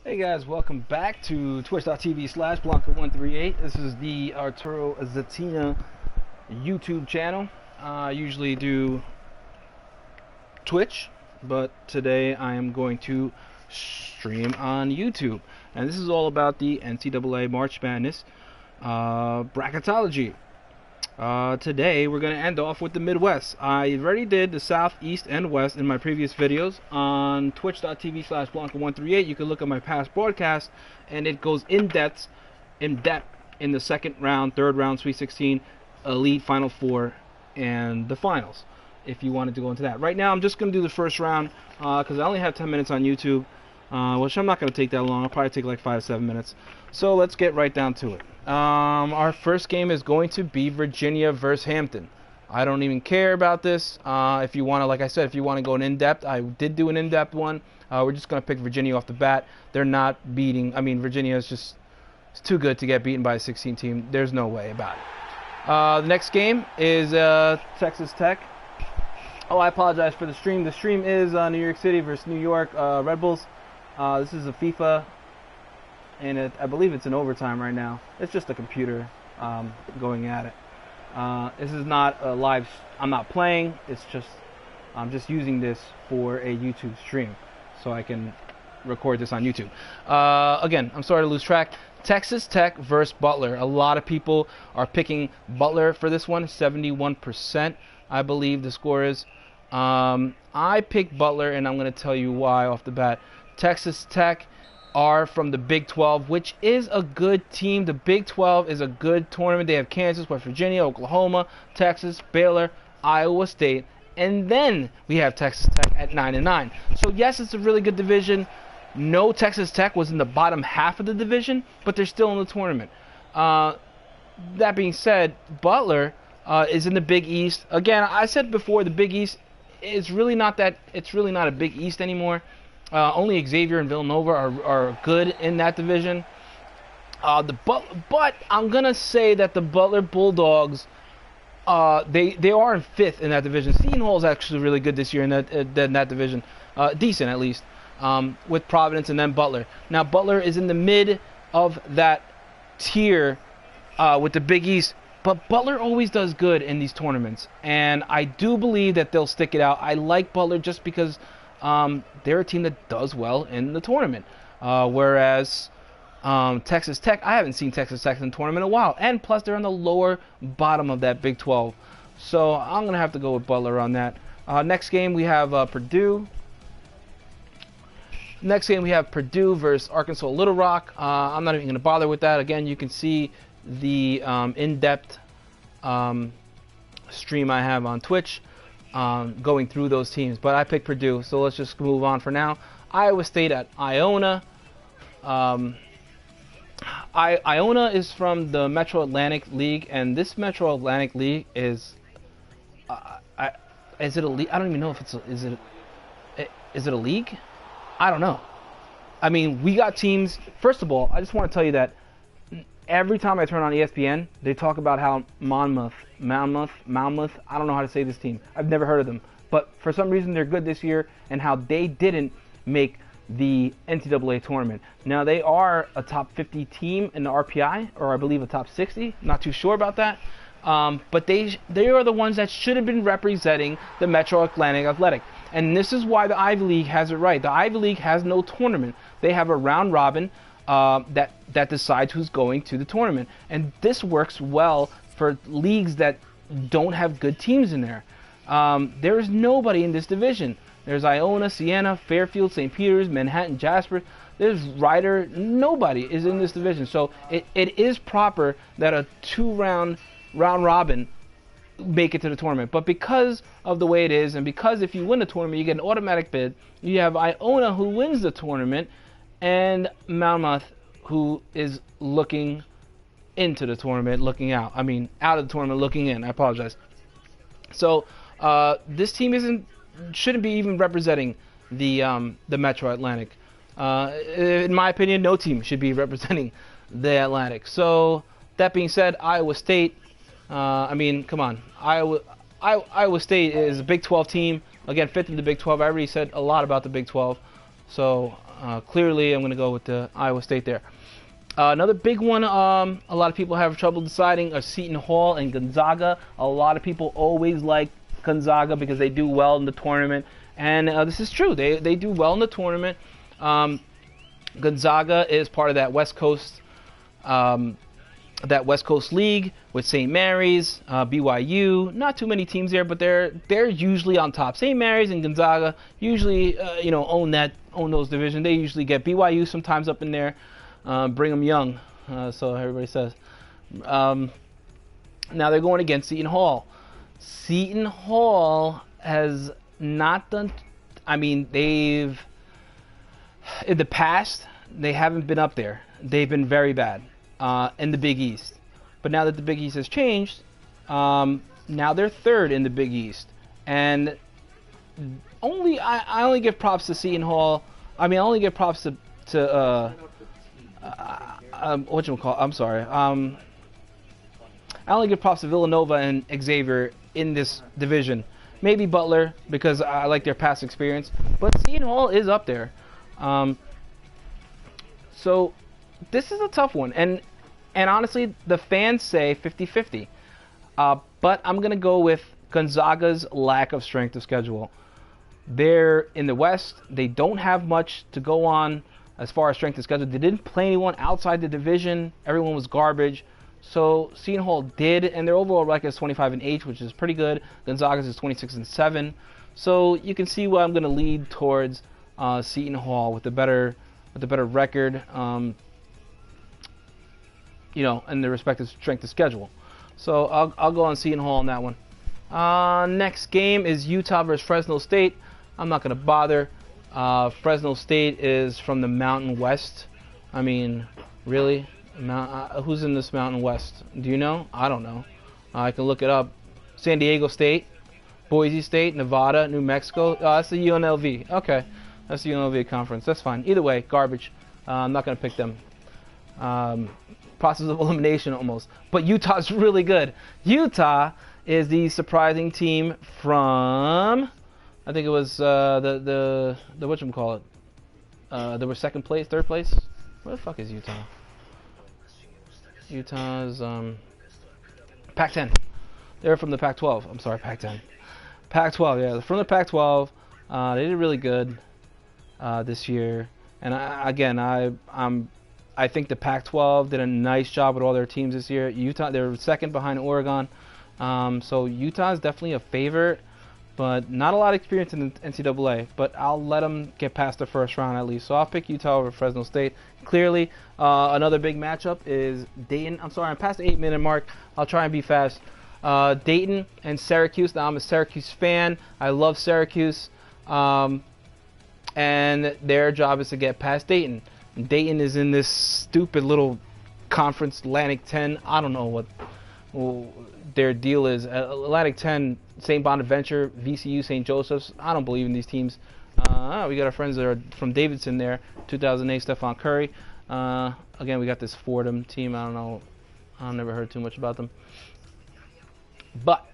Hey guys, welcome back to twitch.tv/Blanca138. This is the Arturo Zatina YouTube channel. I usually do Twitch, but today I am going to stream on YouTube. And this is all about the NCAA March Madness bracketology. Today we're going to end off with the Midwest. I already did the South, East, and West in my previous videos on twitch.tv/Blanca138. You can look at my past broadcasts, and it goes in depth in the second round, third round, Sweet 16, Elite, Final Four, and the finals, if you wanted to go into that. Right now I'm just going to do the first round because I only have 10 minutes on YouTube, which I'm not going to take that long. I'll probably take like 5 to 7 minutes. So let's get right down to it. Our first game is going to be Virginia versus Hampton. I don't even care about this. If you want to, like I said, if you want to go an in-depth, I did do an in-depth one. We're just going to pick Virginia off the bat. They're not beating. I mean, Virginia is just too good to get beaten by a 16 team. There's no way about it. The next game is Texas Tech. Oh, I apologize for the stream. The stream is New York City versus New York Red Bulls. This is a FIFA, and I believe it's in overtime right now. It's just a computer going at it. This is not a live. I'm not playing. It's just I'm just using this for a YouTube stream, so I can record this on YouTube. Again, I'm sorry to lose track. Texas Tech versus Butler. A lot of people are picking Butler for this one. 71%, I believe the score is. I picked Butler, and I'm going to tell you why off the bat. Texas Tech are from the Big 12, which is a good team. The Big 12 is a good tournament. They have Kansas, West Virginia, Oklahoma, Texas, Baylor, Iowa State, and then we have Texas Tech at 9-9. So yes, it's a really good division. No, Texas Tech was in the bottom half of the division, but they're still in the tournament. That being said, Butler is in the Big East. Again, I said before, the Big East is really not that. It's really not a Big East anymore. Only Xavier and Villanova are good in that division. But I'm gonna say that the Butler Bulldogs, they are in fifth in that division. SetonHall is actually really good this year in that division, decent at least, with Providence and then Butler. Now Butler is in the mid of that tier with the Big East, but Butler always does good in these tournaments, and I do believe that they'll stick it out. I like Butler just because they're a team that does well in the tournament, whereas Texas Tech, I haven't seen Texas Tech in the tournament in a while, and plus they're on the lower bottom of that Big 12, so I'm going to have to go with Butler on that. Next game we have Purdue. Next game we have Purdue versus Arkansas Little Rock. I'm not even going to bother with that. Again, you can see the in-depth stream I have on Twitch going through those teams, but I picked Purdue, so let's just move on for now. Iowa State at Iona. Iona is from the Metro Atlantic League, and this Metro Atlantic League is is it a league? I don't even know if it's is it a league? I don't know. I mean, we got teams. First of all, I just want to tell you that every time I turn on ESPN, they talk about how Monmouth, I don't know how to say this team. I've never heard of them. But for some reason, they're good this year, and how they didn't make the NCAA tournament. Now, they are a top 50 team in the RPI, or I believe a top 60. Not too sure about that. But they are the ones that should have been representing the Metro Atlantic Athletic. And this is why the Ivy League has it right. The Ivy League has no tournament. They have a round robin that decides who's going to the tournament, and this works well for leagues that don't have good teams in there. There is nobody in this division. There's Iona, Siena, Fairfield, St. Peter's, Manhattan, Jasper. There's Ryder. Nobody is in this division, so it is proper that a round robin make it to the tournament. But because of the way it is, and because if you win the tournament you get an automatic bid, you have Iona who wins the tournament, and Monmouth, who is looking into the tournament, looking out. I mean, out of the tournament, looking in. I apologize. So this team shouldn't be even representing the Metro Atlantic. In my opinion, no team should be representing the Atlantic. So that being said, Iowa State. I mean, come on, Iowa State is a Big 12 team. Again, fifth in the Big 12. I already said a lot about the Big 12. So clearly, I'm going to go with the Iowa State there. Another big one, a lot of people have trouble deciding, are Seton Hall and Gonzaga. A lot of people always like Gonzaga because they do well in the tournament, and this is true. They do well in the tournament. Gonzaga is part of that West Coast League with St. Mary's, BYU. Not too many teams there, but they're usually on top. St. Mary's and Gonzaga usually own those divisions. They usually get BYU sometimes up in there. Bring them young, so everybody says. Now they're going against Seton Hall. Seton Hall has not done. I mean, in the past, they haven't been up there. They've been very bad in the Big East. But now that the Big East has changed, now they're third in the Big East. And I only give props to Seton Hall. I mean, I only give props to whatchamacallit? I'm sorry. I only give props to Villanova and Xavier in this division. Maybe Butler, because I like their past experience. But Seton Hall is up there. So this is a tough one. And honestly, the fans say 50-50. But I'm going to go with Gonzaga's lack of strength of schedule. They're in the West. They don't have much to go on as far as strength of schedule. They didn't play anyone outside the division. Everyone was garbage. So Seton Hall did, and their overall record is 25-8, which is pretty good. Gonzaga's is 26-7. So you can see why I'm going to lead towards Seton Hall with the better record, in the respective strength of schedule. So I'll go on Seton Hall on that one. Next game is Utah versus Fresno State. I'm not going to bother. Fresno State is from the Mountain West. I mean, really? Who's in this Mountain West? Do you know? I don't know. I can look it up. San Diego State, Boise State, Nevada, New Mexico. That's the UNLV. Okay. That's the UNLV conference. That's fine. Either way, garbage. I'm not going to pick them. Process of elimination almost. But Utah's really good. Utah is the surprising team from, I think it was the whatchamacallit. They were second place, third place. Where the fuck is Utah? Utah's Pac-10. They're from the Pac-12. I'm sorry, Pac-10. Pac-12, yeah. They're from the Pac-12. They did really good this year. And I think the Pac-12 did a nice job with all their teams this year. Utah, they're second behind Oregon. So Utah is definitely a favorite, but not a lot of experience in the NCAA. But I'll let them get past the first round at least. So I'll pick Utah over Fresno State. Clearly, another big matchup is Dayton. I'm sorry, I'm past the 8-minute mark. I'll try and be fast. Dayton and Syracuse. Now, I'm a Syracuse fan. I love Syracuse. And their job is to get past Dayton. Dayton is in this stupid little conference, Atlantic 10. I don't know what their deal is. Atlantic 10, St. Bonaventure, VCU, St. Joseph's. I don't believe in these teams. We got our friends that are from Davidson there. 2008, Stephon Curry. Again, we got this Fordham team. I don't know. I've never heard too much about them. But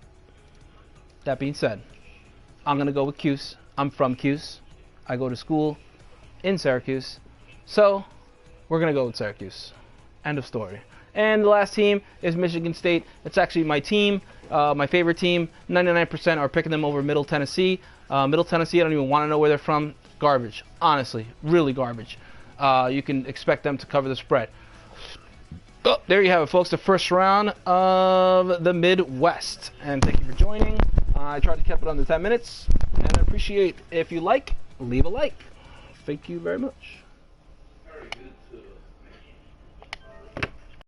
that being said, I'm going to go with Cuse. I'm from Cuse. I go to school in Syracuse. So we're going to go with Syracuse. End of story. And the last team is Michigan State. It's actually my team, my favorite team. 99% are picking them over Middle Tennessee. Middle Tennessee, I don't even want to know where they're from. Garbage. Honestly, really garbage. You can expect them to cover the spread. Oh, there you have it, folks. The first round of the Midwest. And thank you for joining. I tried to keep it under 10 minutes. And I appreciate if you like, leave a like. Thank you very much.